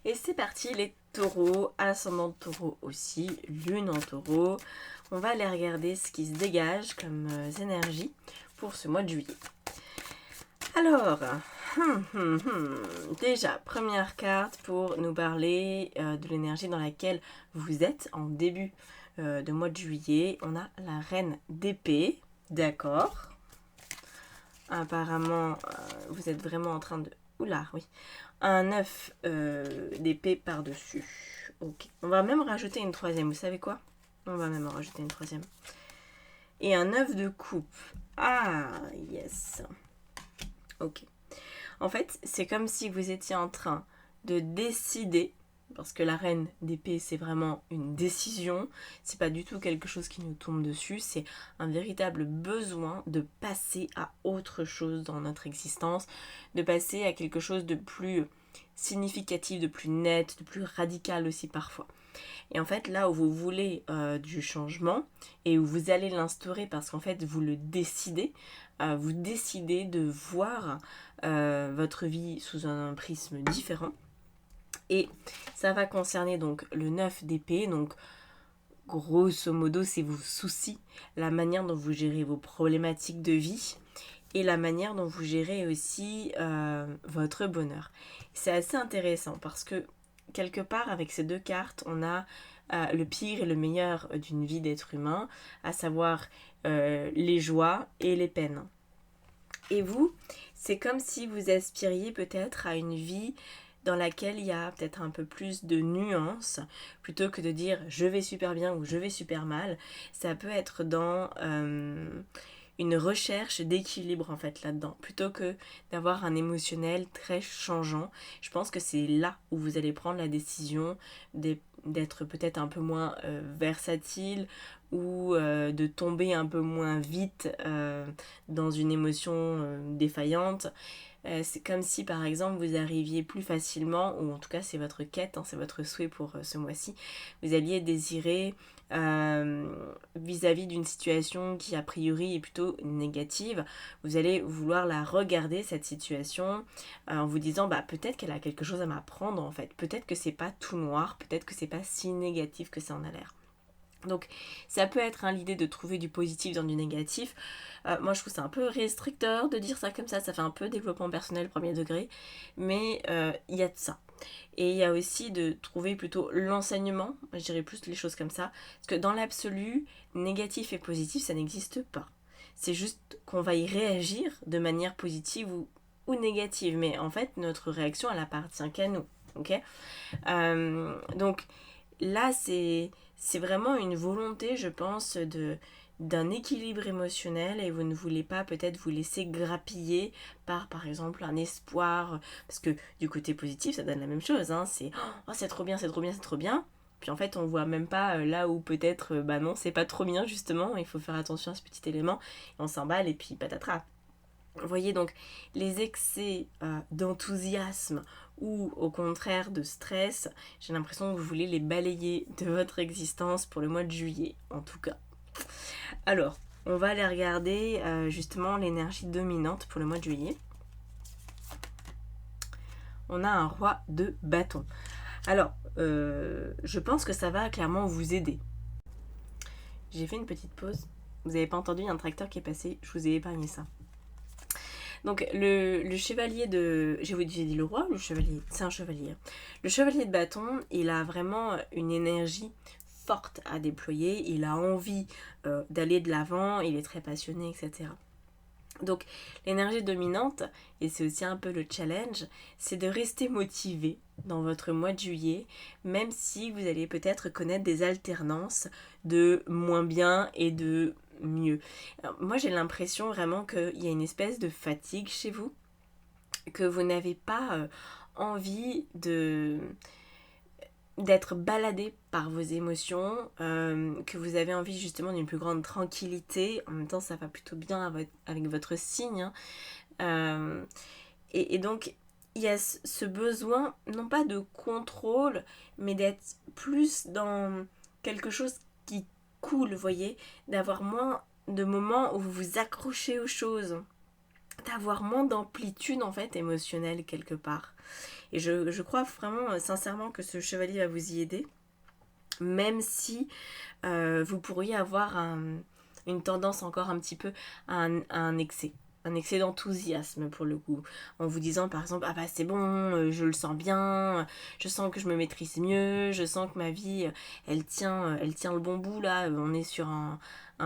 Et c'est parti les taureaux, ascendant taureau aussi, lune en taureau. On va aller regarder ce qui se dégage comme énergie pour ce mois de juillet. Alors, déjà, première carte pour nous parler de l'énergie dans laquelle vous êtes en début de mois de juillet. On a la reine d'épée, d'accord. Apparemment, vous êtes vraiment en train de... Oula, oui. Un 9 d'épée par-dessus. Ok. On va même rajouter une troisième. Vous savez quoi? On va même en rajouter une troisième. Et un 9 de coupe. Ah, yes. Ok. En fait, c'est comme si vous étiez en train de décider, parce que la reine d'épée, c'est vraiment une décision, c'est pas du tout quelque chose qui nous tombe dessus, c'est un véritable besoin de passer à autre chose dans notre existence, de passer à quelque chose de plus significatif, de plus net, de plus radical aussi parfois. Et en fait, là où vous voulez du changement et où vous allez l'instaurer parce qu'en fait, vous le décidez, vous décidez de voir votre vie sous un prisme différent. Et ça va concerner donc le 9 d'épée, donc grosso modo, c'est vos soucis, la manière dont vous gérez vos problématiques de vie et la manière dont vous gérez aussi votre bonheur. C'est assez intéressant parce que quelque part avec ces deux cartes, on a le pire et le meilleur d'une vie d'être humain, à savoir les joies et les peines. Et vous, c'est comme si vous aspiriez peut-être à une vie dans laquelle il y a peut-être un peu plus de nuances, plutôt que de dire je vais super bien ou je vais super mal. Ça peut être dans une recherche d'équilibre en fait là-dedans, plutôt que d'avoir un émotionnel très changeant. Je pense que c'est là où vous allez prendre la décision d'être peut-être un peu moins versatile ou de tomber un peu moins vite dans une émotion défaillante. C'est comme si par exemple vous arriviez plus facilement, ou en tout cas c'est votre quête, c'est votre souhait pour ce mois-ci, vous alliez désirer vis-à-vis d'une situation qui a priori est plutôt négative, vous allez vouloir la regarder cette situation en vous disant peut-être qu'elle a quelque chose à m'apprendre en fait, peut-être que c'est pas tout noir, peut-être que c'est pas si négatif que ça en a l'air. Donc ça peut être l'idée de trouver du positif dans du négatif. Moi je trouve ça un peu restricteur de dire ça comme ça fait un peu développement personnel premier degré, mais il y a de ça. Et il y a aussi de trouver plutôt l'enseignement, je dirais plus les choses comme ça, parce que dans l'absolu, négatif et positif ça n'existe pas. C'est juste qu'on va y réagir de manière positive ou négative, mais en fait notre réaction elle appartient qu'à nous, ok. Donc là c'est vraiment une volonté, je pense, d'un équilibre émotionnel et vous ne voulez pas peut-être vous laisser grappiller par exemple un espoir, parce que du côté positif ça donne la même chose, c'est oh, c'est trop bien, c'est trop bien, c'est trop bien, puis en fait on voit même pas là où peut-être non c'est pas trop bien justement, il faut faire attention à ce petit élément, et on s'emballe et puis patatras. Vous voyez donc les excès d'enthousiasme ou au contraire de stress, j'ai l'impression que vous voulez les balayer de votre existence pour le mois de juillet en tout cas. Alors, on va aller regarder justement l'énergie dominante pour le mois de juillet. On a un roi de bâton. Alors, je pense que ça va clairement vous aider. J'ai fait une petite pause. Vous n'avez pas entendu, il y a un tracteur qui est passé, je vous ai épargné ça. Donc le chevalier de... J'ai dit le roi, le chevalier, c'est un chevalier. Le chevalier de bâton, il a vraiment une énergie forte à déployer, il a envie d'aller de l'avant, il est très passionné, etc. Donc l'énergie dominante, et c'est aussi un peu le challenge, c'est de rester motivé dans votre mois de juillet, même si vous allez peut-être connaître des alternances de moins bien et de mieux. Alors, moi j'ai l'impression vraiment qu'il y a une espèce de fatigue chez vous, que vous n'avez pas envie d'être baladé par vos émotions, que vous avez envie justement d'une plus grande tranquillité. En même temps ça va plutôt bien avec votre signe, et donc il y a ce besoin non pas de contrôle mais d'être plus dans quelque chose qui coule, vous voyez, d'avoir moins de moments où vous vous accrochez aux choses. d'avoir moins d'amplitude en fait émotionnelle quelque part. Et je crois vraiment sincèrement que ce chevalier va vous y aider, même si vous pourriez avoir une tendance encore un petit peu à un excès. Un excès d'enthousiasme pour le coup, en vous disant par exemple ah bah c'est bon, je le sens bien, je sens que je me maîtrise mieux, je sens que ma vie elle tient le bon bout là, on est sur un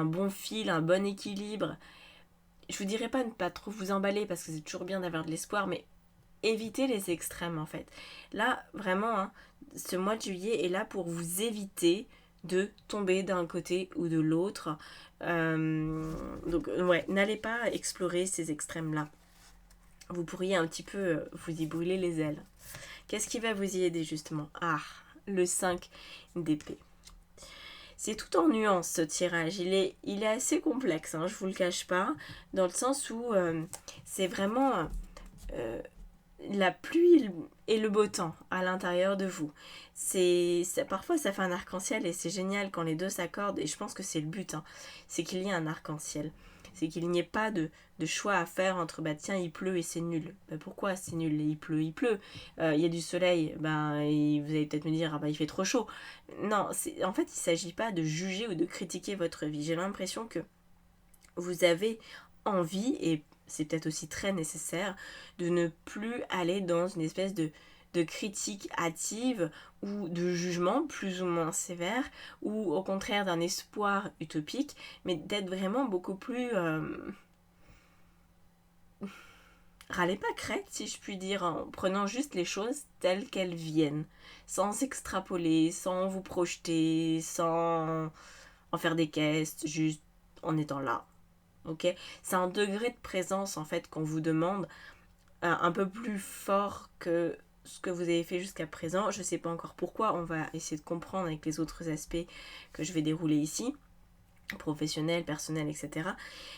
bon fil, un bon équilibre. Je vous dirais pas ne pas trop vous emballer parce que c'est toujours bien d'avoir de l'espoir, mais évitez les extrêmes en fait. Là vraiment, hein, ce mois de juillet est là pour vous éviter de tomber d'un côté ou de l'autre. Donc ouais, n'allez pas explorer ces extrêmes-là. Vous pourriez un petit peu vous y brûler les ailes. Qu'est-ce qui va vous y aider justement? Ah, le 5 d'épée. C'est tout en nuances ce tirage. Il est assez complexe, hein, je vous le cache pas, dans le sens où c'est vraiment la pluie et le beau temps à l'intérieur de vous. Parfois ça fait un arc-en-ciel et c'est génial quand les deux s'accordent, et je pense que c'est le but, hein, c'est qu'il y ait un arc-en-ciel. C'est qu'il n'y ait pas de choix à faire entre bah tiens il pleut et c'est nul. Bah pourquoi c'est nul? Il pleut, il pleut. Il y a du soleil, bah et vous allez peut-être me dire ah bah il fait trop chaud. Non, en fait il ne s'agit pas de juger ou de critiquer votre vie. J'ai l'impression que vous avez envie, et c'est peut-être aussi très nécessaire, de ne plus aller dans une espèce de critique hâtive ou de jugement plus ou moins sévère, ou au contraire d'un espoir utopique, mais d'être vraiment beaucoup plus... râlez pas crête, si je puis dire, en prenant juste les choses telles qu'elles viennent, sans extrapoler, sans vous projeter, sans en faire des caisses, juste en étant là. Ok, c'est un degré de présence en fait qu'on vous demande, un peu plus fort que ce que vous avez fait jusqu'à présent. Je ne sais pas encore pourquoi, on va essayer de comprendre avec les autres aspects que je vais dérouler ici, professionnel, personnel, etc.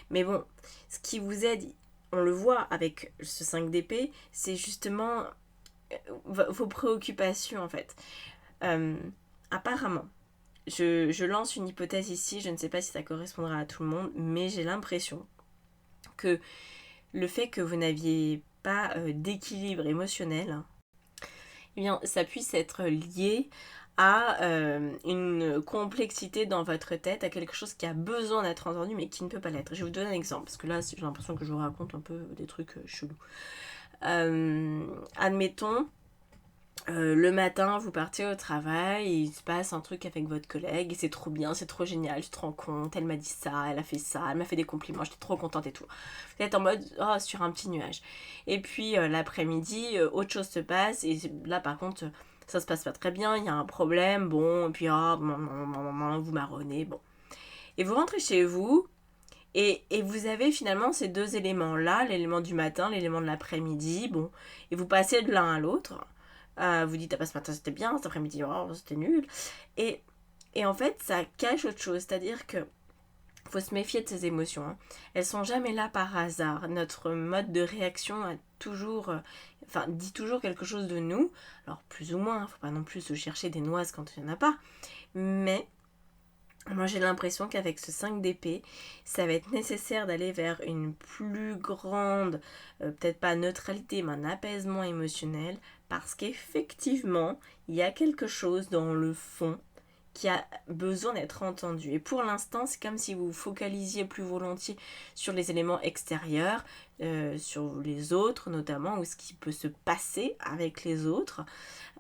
Mais bon, ce qui vous aide, on le voit avec ce 5 d'épée, c'est justement vos préoccupations en fait. Euh, Apparemment, je lance une hypothèse ici, je ne sais pas si ça correspondra à tout le monde, mais j'ai l'impression que le fait que vous n'aviez pas d'équilibre émotionnel, eh bien, ça puisse être lié à une complexité dans votre tête, à quelque chose qui a besoin d'être entendu mais qui ne peut pas l'être. Je vais vous donner un exemple, parce que là j'ai l'impression que je vous raconte un peu des trucs chelous. Admettons, le matin, vous partez au travail, et il se passe un truc avec votre collègue, et c'est trop bien, c'est trop génial, tu te rends compte, elle m'a dit ça, elle a fait ça, elle m'a fait des compliments, j'étais trop contente et tout. Vous êtes en mode, oh, sur un petit nuage. Et puis l'après-midi, autre chose se passe, et là par contre, ça se passe pas très bien, il y a un problème, bon, et puis oh, vous marronnez, bon. Et vous rentrez chez vous, et vous avez finalement ces deux éléments-là, l'élément du matin, l'élément de l'après-midi, bon, et vous passez de l'un à l'autre. Vous dites, ah bah ce matin c'était bien, cet après-midi, oh, c'était nul. Et, et en fait, ça cache autre chose, c'est-à-dire que faut se méfier de ces émotions, hein. Elles sont jamais là par hasard. Notre mode de réaction a toujours, dit toujours quelque chose de nous. Alors plus ou moins, faut pas non plus se chercher des noises quand il n'y en a pas. Mais moi j'ai l'impression qu'avec ce 5 d'épée, ça va être nécessaire d'aller vers une plus grande, peut-être pas neutralité, mais un apaisement émotionnel, parce qu'effectivement, il y a quelque chose dans le fond qui a besoin d'être entendu. Et pour l'instant, c'est comme si vous vous focalisiez plus volontiers sur les éléments extérieurs, sur les autres notamment, ou ce qui peut se passer avec les autres.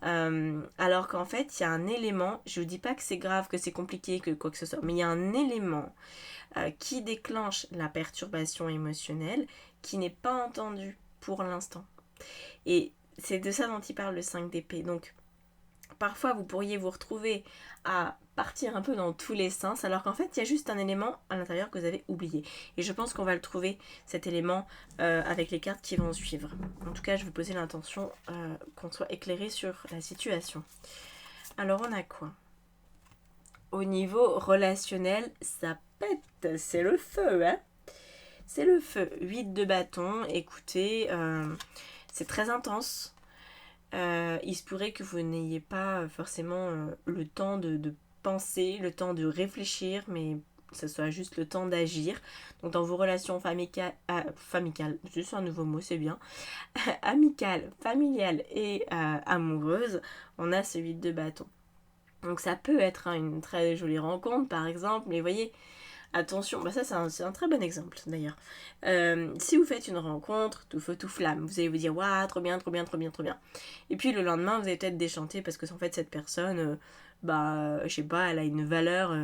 Alors qu'en fait, il y a un élément, je ne vous dis pas que c'est grave, que c'est compliqué, que quoi que ce soit, mais il y a un élément qui déclenche la perturbation émotionnelle qui n'est pas entendu pour l'instant. Et c'est de ça dont il parle le 5 d'épée. Donc, parfois, vous pourriez vous retrouver à partir un peu dans tous les sens, alors qu'en fait, il y a juste un élément à l'intérieur que vous avez oublié. Et je pense qu'on va le trouver, cet élément, avec les cartes qui vont suivre. En tout cas, je vais poser l'intention qu'on soit éclairé sur la situation. Alors, on a quoi? Au niveau relationnel, ça pète, c'est le feu, hein? C'est le feu. 8 de bâton, écoutez, c'est très intense. Il se pourrait que vous n'ayez pas forcément le temps de penser, le temps de réfléchir, mais ce soit juste le temps d'agir. Donc dans vos relations familiales, juste un nouveau mot, c'est bien, amicales, familiales et amoureuses, on a ce 8 de bâton. Donc ça peut être une très jolie rencontre par exemple, mais voyez, attention, ça c'est un très bon exemple d'ailleurs. Si vous faites une rencontre, tout feu tout flamme, vous allez vous dire waouh, trop bien, trop bien, trop bien, trop bien. Et puis le lendemain, vous allez peut-être déchanter parce que en fait cette personne, je sais pas, elle a une valeur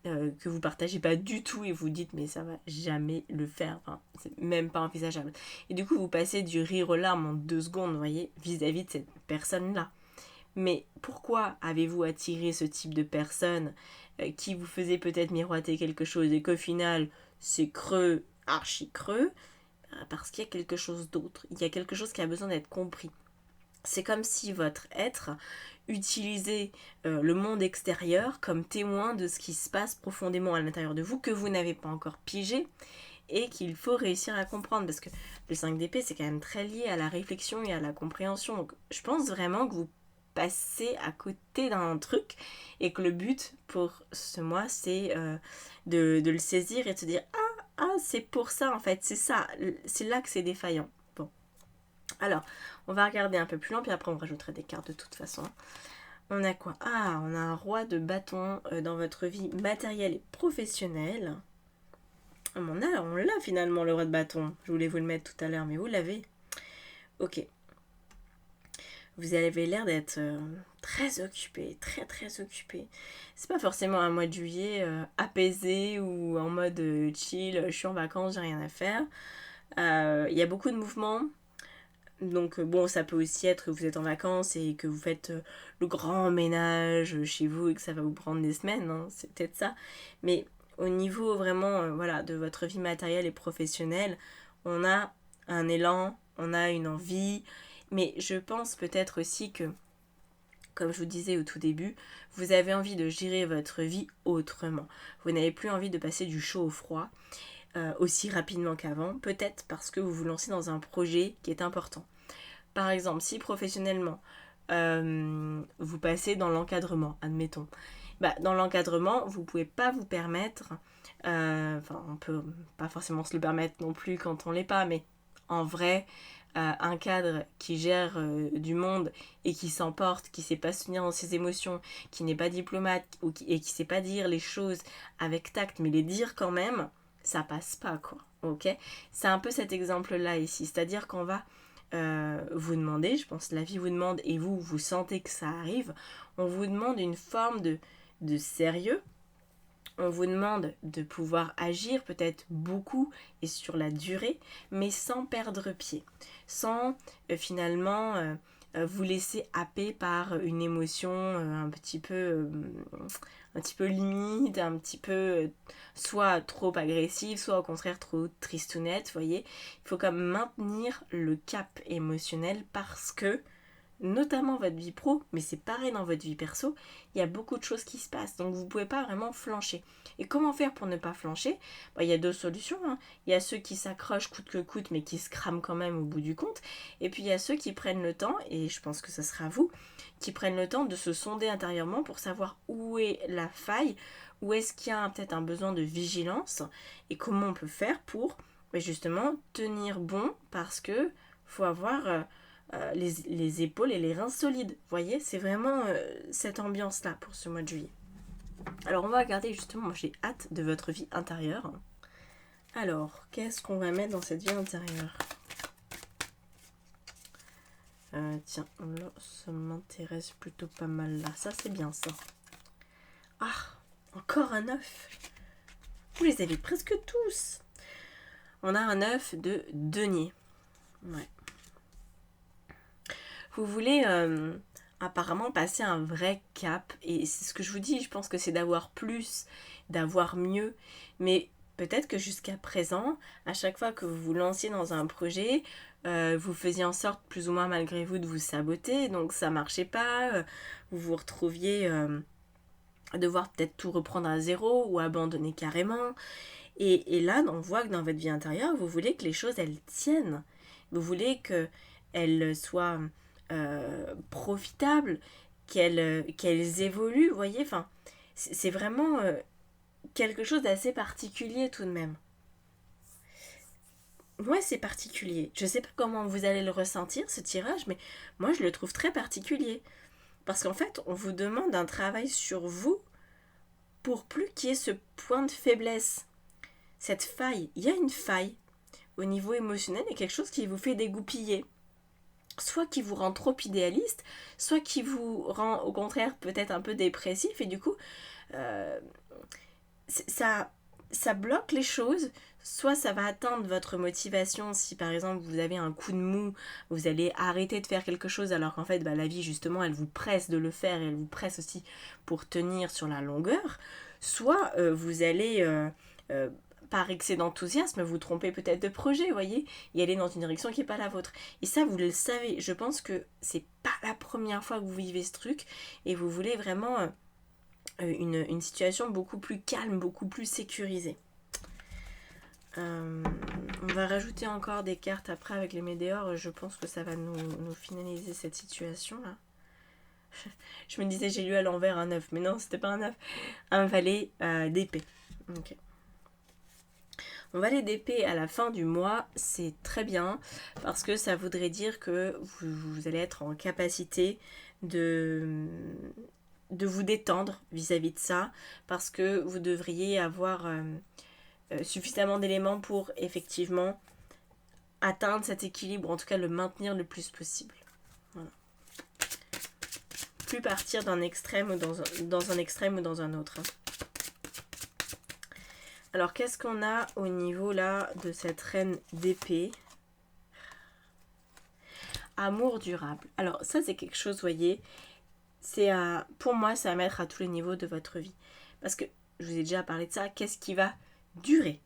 que vous partagez pas du tout et vous dites mais ça va jamais le faire, enfin, c'est même pas envisageable. Et du coup vous passez du rire aux larmes en 2 secondes, vous voyez, vis-à-vis de cette personne-là. Mais pourquoi avez-vous attiré ce type de personne qui vous faisait peut-être miroiter quelque chose et qu'au final c'est creux, archi creux? Parce qu'il y a quelque chose d'autre. Il y a quelque chose qui a besoin d'être compris. C'est comme si votre être utilisait le monde extérieur comme témoin de ce qui se passe profondément à l'intérieur de vous que vous n'avez pas encore pigé et qu'il faut réussir à comprendre parce que le 5 d'épée c'est quand même très lié à la réflexion et à la compréhension. Donc je pense vraiment que vous passez à côté d'un truc et que le but pour ce mois c'est de le saisir et de se dire c'est pour ça en fait, c'est ça, c'est là que c'est défaillant. Bon, alors on va regarder un peu plus loin puis après on rajoutera des cartes de toute façon. On a quoi? On a un roi de bâton dans votre vie matérielle et professionnelle. On l'a finalement le roi de bâton. Je voulais vous le mettre tout à l'heure mais vous l'avez. Ok. Vous avez l'air d'être très occupé, très très occupé. C'est pas forcément un mois de juillet apaisé ou en mode chill, je suis en vacances, j'ai rien à faire. Il y a beaucoup de mouvements. Donc bon, ça peut aussi être que vous êtes en vacances et que vous faites le grand ménage chez vous et que ça va vous prendre des semaines, hein, c'est peut-être ça. Mais au niveau vraiment de votre vie matérielle et professionnelle, on a un élan, on a une envie, mais je pense peut-être aussi que, comme je vous disais au tout début, vous avez envie de gérer votre vie autrement. Vous n'avez plus envie de passer du chaud au froid aussi rapidement qu'avant, peut-être parce que vous vous lancez dans un projet qui est important. Par exemple, si professionnellement, vous passez dans l'encadrement, admettons. Dans l'encadrement, vous ne pouvez pas vous permettre, on peut pas forcément se le permettre non plus quand on l'est pas, mais en vrai, un cadre qui gère du monde et qui s'emporte, qui sait pas se tenir dans ses émotions, qui n'est pas diplomate et qui sait pas dire les choses avec tact, mais les dire quand même, ça passe pas quoi. Ok, c'est un peu cet exemple-là ici, c'est-à-dire qu'on va vous demander, je pense la vie vous demande et vous sentez que ça arrive, on vous demande une forme de sérieux. On vous demande de pouvoir agir peut-être beaucoup et sur la durée, mais sans perdre pied, sans finalement vous laisser happer par une émotion un petit peu limite, un petit peu soit trop agressive, soit au contraire trop tristounette, vous voyez. Il faut comme maintenir le cap émotionnel parce que notamment votre vie pro, mais c'est pareil dans votre vie perso, il y a beaucoup de choses qui se passent, donc vous ne pouvez pas vraiment flancher. Et comment faire pour ne pas flancher? Il y a 2 solutions, hein. Il y a ceux qui s'accrochent coûte que coûte, mais qui se crament quand même au bout du compte, et puis il y a ceux qui prennent le temps, et je pense que ce sera vous, qui prennent le temps de se sonder intérieurement pour savoir où est la faille, où est-ce qu'il y a peut-être un besoin de vigilance, et comment on peut faire pour justement tenir bon, parce que faut avoir les épaules et les reins solides. Vous voyez, c'est vraiment cette ambiance-là pour ce mois de juillet. Alors, on va regarder justement, moi j'ai hâte de votre vie intérieure. Alors, qu'est-ce qu'on va mettre dans cette vie intérieure? Tiens, là, ça m'intéresse plutôt pas mal là. Ça, c'est bien ça. Encore un 9. Vous les avez presque tous. On a un 9 de denier. Ouais. Vous voulez apparemment passer un vrai cap. Et c'est ce que je vous dis, je pense que c'est d'avoir plus, d'avoir mieux. Mais peut-être que jusqu'à présent, à chaque fois que vous vous lanciez dans un projet, vous faisiez en sorte, plus ou moins malgré vous, de vous saboter. Donc ça marchait pas. Vous vous retrouviez à devoir peut-être tout reprendre à zéro ou abandonner carrément. Et là, on voit que dans votre vie intérieure, vous voulez que les choses, elles tiennent. Vous voulez qu'elles soient profitables, qu'elles évoluent, vous voyez. Enfin, c'est vraiment quelque chose d'assez particulier tout de même. Ouais, c'est particulier. Je sais pas comment vous allez le ressentir, ce tirage, mais moi, je le trouve très particulier. Parce qu'en fait, on vous demande un travail sur vous pour plus qu'il y ait ce point de faiblesse. Cette faille, il y a une faille au niveau émotionnel et quelque chose qui vous fait dégoupiller. Soit qui vous rend trop idéaliste, soit qui vous rend au contraire peut-être un peu dépressif et du coup, euh, ça, ça bloque les choses. Soit ça va atteindre votre motivation si par exemple vous avez un coup de mou, vous allez arrêter de faire quelque chose alors qu'en fait la vie justement elle vous presse de le faire et elle vous presse aussi pour tenir sur la longueur. Soit vous allez euh, par excès d'enthousiasme vous tromper peut-être de projet, vous voyez, et aller dans une direction qui n'est pas la vôtre. Et ça vous le savez, je pense que c'est pas la première fois que vous vivez ce truc et vous voulez vraiment une situation beaucoup plus calme, beaucoup plus sécurisée. On va rajouter encore des cartes après avec les météores. Je pense que ça va nous finaliser cette situation là. Je me disais j'ai lu à l'envers un 9, mais non c'était pas un 9. Un valet d'épée. Ok. Un valet d'épée à la fin du mois, c'est très bien parce que ça voudrait dire que vous allez être en capacité de vous détendre vis-à-vis de ça parce que vous devriez avoir suffisamment d'éléments pour effectivement atteindre cet équilibre, en tout cas le maintenir le plus possible. Voilà. Plus partir d'un extrême ou dans un extrême ou dans un autre. Alors qu'est-ce qu'on a au niveau là de cette reine d'épée? Amour durable. Alors ça c'est quelque chose, vous voyez, pour moi c'est à mettre à tous les niveaux de votre vie. Parce que je vous ai déjà parlé de ça, qu'est-ce qui va durer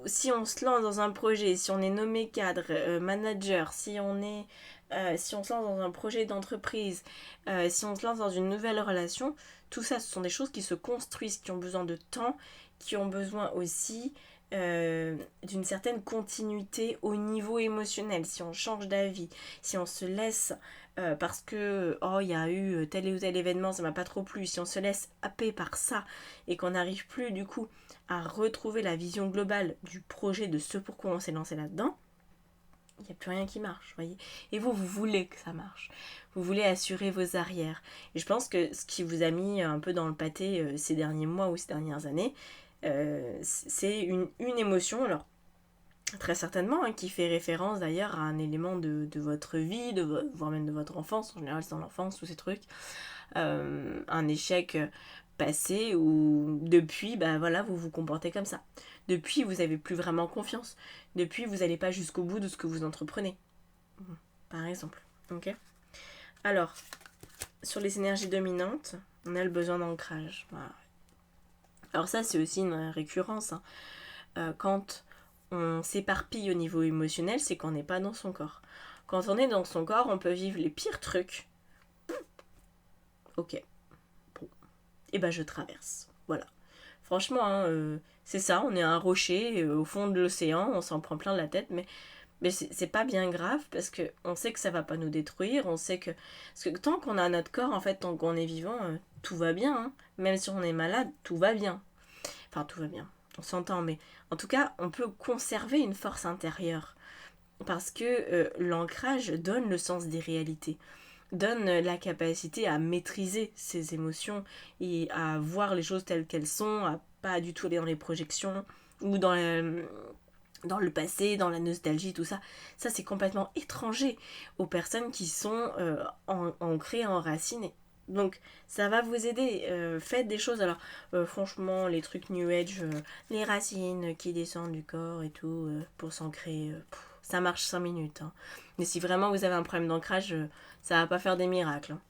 si on se lance dans un projet, si on est nommé cadre, manager, si on se lance dans un projet d'entreprise, si on se lance dans une nouvelle relation, tout ça, ce sont des choses qui se construisent, qui ont besoin de temps, qui ont besoin aussi d'une certaine continuité au niveau émotionnel. Si on change d'avis, si on se laisse parce que il y a eu tel ou tel événement, ça m'a pas trop plu, si on se laisse happer par ça et qu'on n'arrive plus du coup à retrouver la vision globale du projet, de ce pourquoi on s'est lancé là-dedans, il n'y a plus rien qui marche, voyez. Et vous voulez que ça marche. Vous voulez assurer vos arrières. Et je pense que ce qui vous a mis un peu dans le pâté ces derniers mois ou ces dernières années, c'est une émotion, alors très certainement, qui fait référence d'ailleurs à un élément de votre vie, voire même de votre enfance, en général c'est dans l'enfance, tous ces trucs. Un échec passé où depuis, voilà, vous vous comportez comme ça. Depuis, vous n'avez plus vraiment confiance. Depuis, vous n'allez pas jusqu'au bout de ce que vous entreprenez. Par exemple. Ok. Alors, sur les énergies dominantes, on a le besoin d'ancrage. Voilà. Alors ça, c'est aussi une récurrence. Quand on s'éparpille au niveau émotionnel, c'est qu'on n'est pas dans son corps. Quand on est dans son corps, on peut vivre les pires trucs. Ok. Bon. Et je traverse. Voilà. Franchement, c'est ça, on est un rocher au fond de l'océan, on s'en prend plein la tête, mais c'est pas bien grave parce que on sait que ça va pas nous détruire, on sait que... Parce que tant qu'on a notre corps, en fait, tant qu'on est vivant, tout va bien. Hein. Même si on est malade, tout va bien. Enfin, tout va bien, on s'entend, mais en tout cas, on peut conserver une force intérieure. Parce que l'ancrage donne le sens des réalités, donne la capacité à maîtriser ses émotions et à voir les choses telles qu'elles sont, à pas du tout aller dans les projections ou dans le passé, dans la nostalgie, tout ça. Ça, c'est complètement étranger aux personnes qui sont ancrées, enracinées. Donc, ça va vous aider. Faites des choses. Alors, franchement, les trucs New Age, les racines qui descendent du corps et tout, pour s'ancrer, ça marche 5 minutes. Hein. Mais si vraiment vous avez un problème d'ancrage, ça va pas faire des miracles. Hein.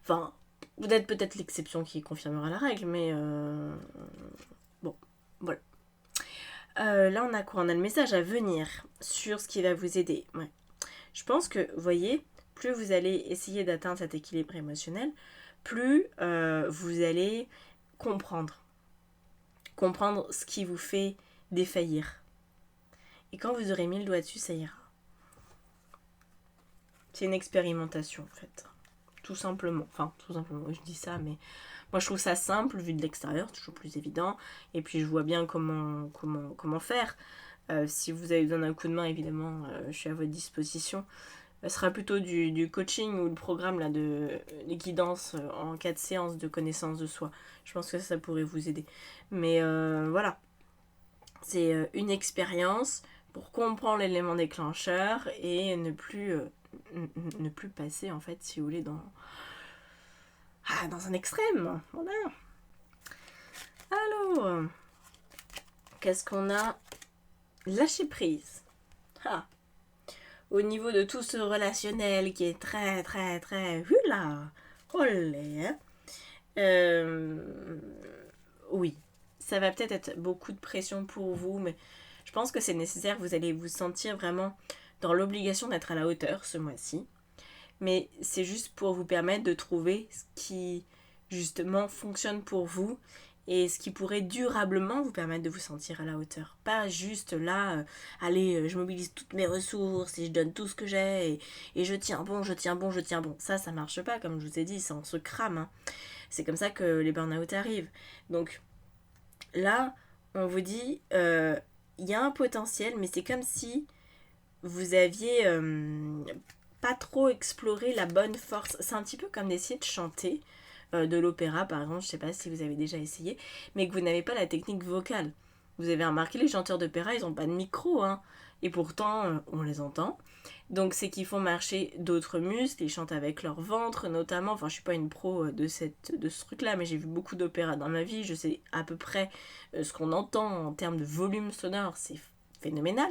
Enfin, vous êtes peut-être l'exception qui confirmera la règle, mais bon, voilà. Là, on a quoi? On a le message à venir sur ce qui va vous aider. Ouais. Je pense que, vous voyez, plus vous allez essayer d'atteindre cet équilibre émotionnel, plus vous allez comprendre. Comprendre ce qui vous fait défaillir. Et quand vous aurez mis le doigt dessus, ça ira. C'est une expérimentation, en fait. tout simplement. Enfin, tout simplement, je dis ça, mais moi je trouve ça simple vu de l'extérieur, toujours plus évident. Et puis je vois bien comment faire. Si vous avez besoin d'un coup de main, évidemment, je suis à votre disposition. Ce sera plutôt du coaching ou le programme là, de guidance en cas de séance de connaissance de soi. Je pense que ça pourrait vous aider. Mais voilà, c'est une expérience pour comprendre l'élément déclencheur et ne plus passer, en fait, si vous voulez, dans un extrême. Voilà. Alors, qu'est-ce qu'on a? Lâcher prise. Ah. Au niveau de tout ce relationnel qui est très, très, très... Hula! Olé! Hein. Oui, ça va peut-être être beaucoup de pression pour vous, mais je pense que c'est nécessaire. Vous allez vous sentir vraiment dans l'obligation d'être à la hauteur ce mois-ci. Mais c'est juste pour vous permettre de trouver ce qui, justement, fonctionne pour vous et ce qui pourrait durablement vous permettre de vous sentir à la hauteur. Pas juste là, allez, je mobilise toutes mes ressources et je donne tout ce que j'ai et je tiens bon, je tiens bon, je tiens bon. Ça marche pas, comme je vous ai dit, ça on se crame. Hein. C'est comme ça que les burn-out arrivent. Donc là, on vous dit, il y a un potentiel, mais c'est comme si vous aviez pas trop exploré la bonne force. C'est un petit peu comme d'essayer de chanter de l'opéra, par exemple, je sais pas si vous avez déjà essayé, mais que vous n'avez pas la technique vocale. Vous avez remarqué, les chanteurs d'opéra, ils n'ont pas de micro, hein, et pourtant, on les entend. Donc, c'est qu'ils font marcher d'autres muscles, ils chantent avec leur ventre, notamment. Enfin, je suis pas une pro de ce truc-là, mais j'ai vu beaucoup d'opéras dans ma vie, je sais à peu près ce qu'on entend en termes de volume sonore, c'est phénoménal.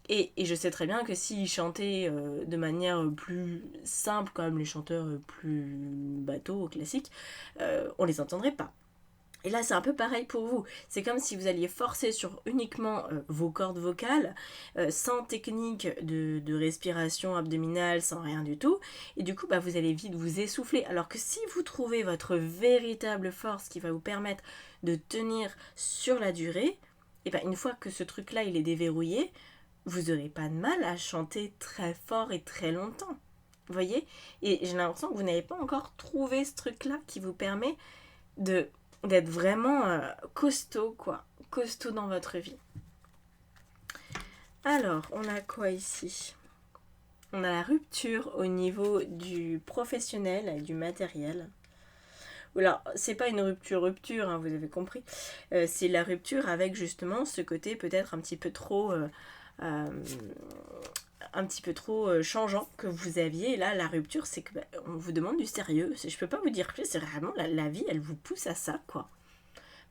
Et je sais très bien que s'ils chantaient de manière plus simple, comme les chanteurs plus bateaux, classiques, on les entendrait pas. Et là, c'est un peu pareil pour vous. C'est comme si vous alliez forcer sur uniquement vos cordes vocales, sans technique de respiration abdominale, sans rien du tout. Et du coup, bah, vous allez vite vous essouffler. Alors que si vous trouvez votre véritable force qui va vous permettre de tenir sur la durée, et bah, une fois que ce truc-là, il est déverrouillé, vous n'aurez pas de mal à chanter très fort et très longtemps. Vous voyez? Et j'ai l'impression que vous n'avez pas encore trouvé ce truc-là qui vous permet d'être vraiment costaud, quoi. Costaud dans votre vie. Alors, on a quoi ici? On a la rupture au niveau du professionnel et du matériel. Alors, c'est pas une rupture, hein, vous avez compris. C'est la rupture avec justement ce côté peut-être un petit peu trop... changeant que vous aviez. Et là, la rupture, c'est que on vous demande du sérieux. Je peux pas vous dire plus, c'est vraiment la vie, elle vous pousse à ça, quoi.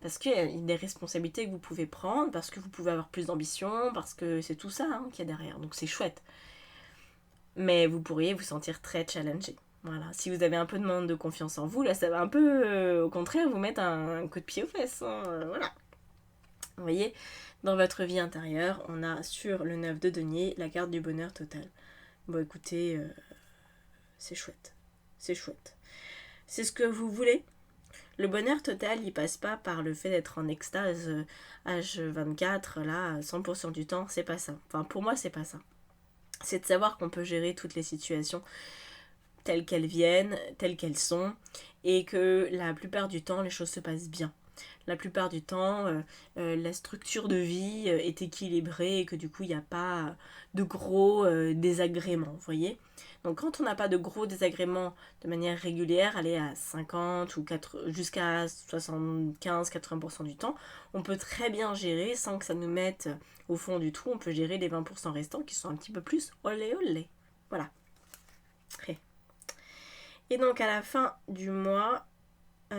Parce qu'il y a des responsabilités que vous pouvez prendre, parce que vous pouvez avoir plus d'ambition, parce que c'est tout ça hein, qu'il y a derrière. Donc c'est chouette. Mais vous pourriez vous sentir très challengé. Voilà. Si vous avez un peu de manque de confiance en vous, là, ça va un peu, au contraire, vous mettre un coup de pied aux fesses. Hein, voilà. Vous voyez, dans votre vie intérieure, on a sur le 9 de denier la carte du bonheur total. Bon, écoutez, c'est chouette. C'est chouette. C'est ce que vous voulez. Le bonheur total, il passe pas par le fait d'être en extase H24, là, 100% du temps, c'est pas ça. Enfin, pour moi, c'est pas ça. C'est de savoir qu'on peut gérer toutes les situations telles qu'elles viennent, telles qu'elles sont, et que la plupart du temps, les choses se passent bien. La plupart du temps, la structure de vie est équilibrée et que du coup, il n'y a pas de gros désagréments, vous voyez. Donc quand on n'a pas de gros désagréments de manière régulière, aller à 50 ou 4, jusqu'à 75-80% du temps, on peut très bien gérer sans que ça nous mette au fond du trou. On peut gérer les 20% restants qui sont un petit peu plus olé olé. Voilà. Et donc à la fin du mois, eh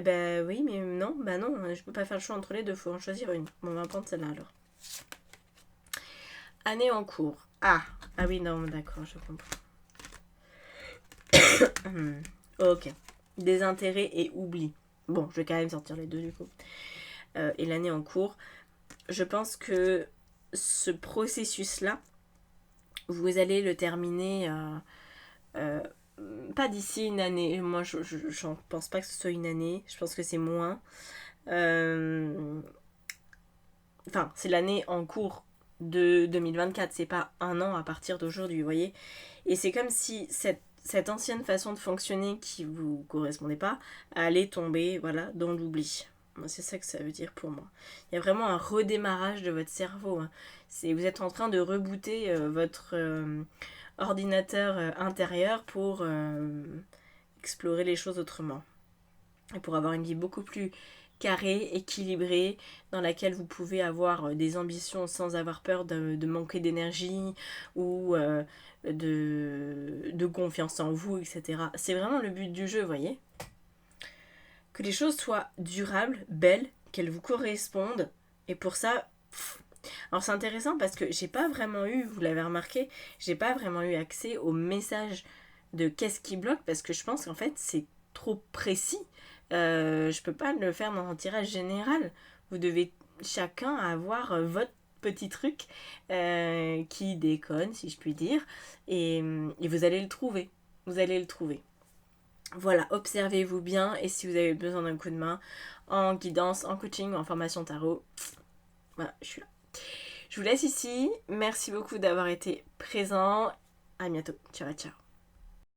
ben oui, mais non, bah non, je peux pas faire le choix entre les deux, faut en choisir une. Bon, on va prendre celle-là alors. Année en cours. Ah oui, non, d'accord, je comprends. Ok. Désintérêt et oubli. Bon, je vais quand même sortir les deux du coup. Et l'année en cours, je pense que ce processus-là, vous allez le terminer pas d'ici une année. Moi, je pense pas que ce soit une année. Je pense que c'est moins. Enfin, c'est l'année en cours de 2024. C'est pas un an à partir d'aujourd'hui, vous voyez. Et c'est comme si cette ancienne façon de fonctionner qui vous correspondait pas allait tomber, voilà, dans l'oubli. Moi, c'est ça que ça veut dire pour moi. Il y a vraiment un redémarrage de votre cerveau. Hein. Vous êtes en train de rebooter votre ordinateur intérieur pour explorer les choses autrement. Et pour avoir une vie beaucoup plus carrée, équilibrée, dans laquelle vous pouvez avoir des ambitions sans avoir peur de manquer d'énergie ou de confiance en vous, etc. C'est vraiment le but du jeu, vous voyez. Que les choses soient durables, belles, qu'elles vous correspondent. Et pour ça, alors c'est intéressant parce que j'ai pas vraiment eu, vous l'avez remarqué, j'ai pas vraiment eu accès au message de qu'est-ce qui bloque parce que je pense qu'en fait c'est trop précis. Je peux pas le faire dans un tirage général. Vous devez chacun avoir votre petit truc qui déconne, si je puis dire, et vous allez le trouver. Vous allez le trouver. Voilà, observez-vous bien et si vous avez besoin d'un coup de main en guidance, en coaching ou en formation tarot, voilà, je suis là. Je vous laisse ici. Merci beaucoup d'avoir été présent. À bientôt. Ciao, ciao.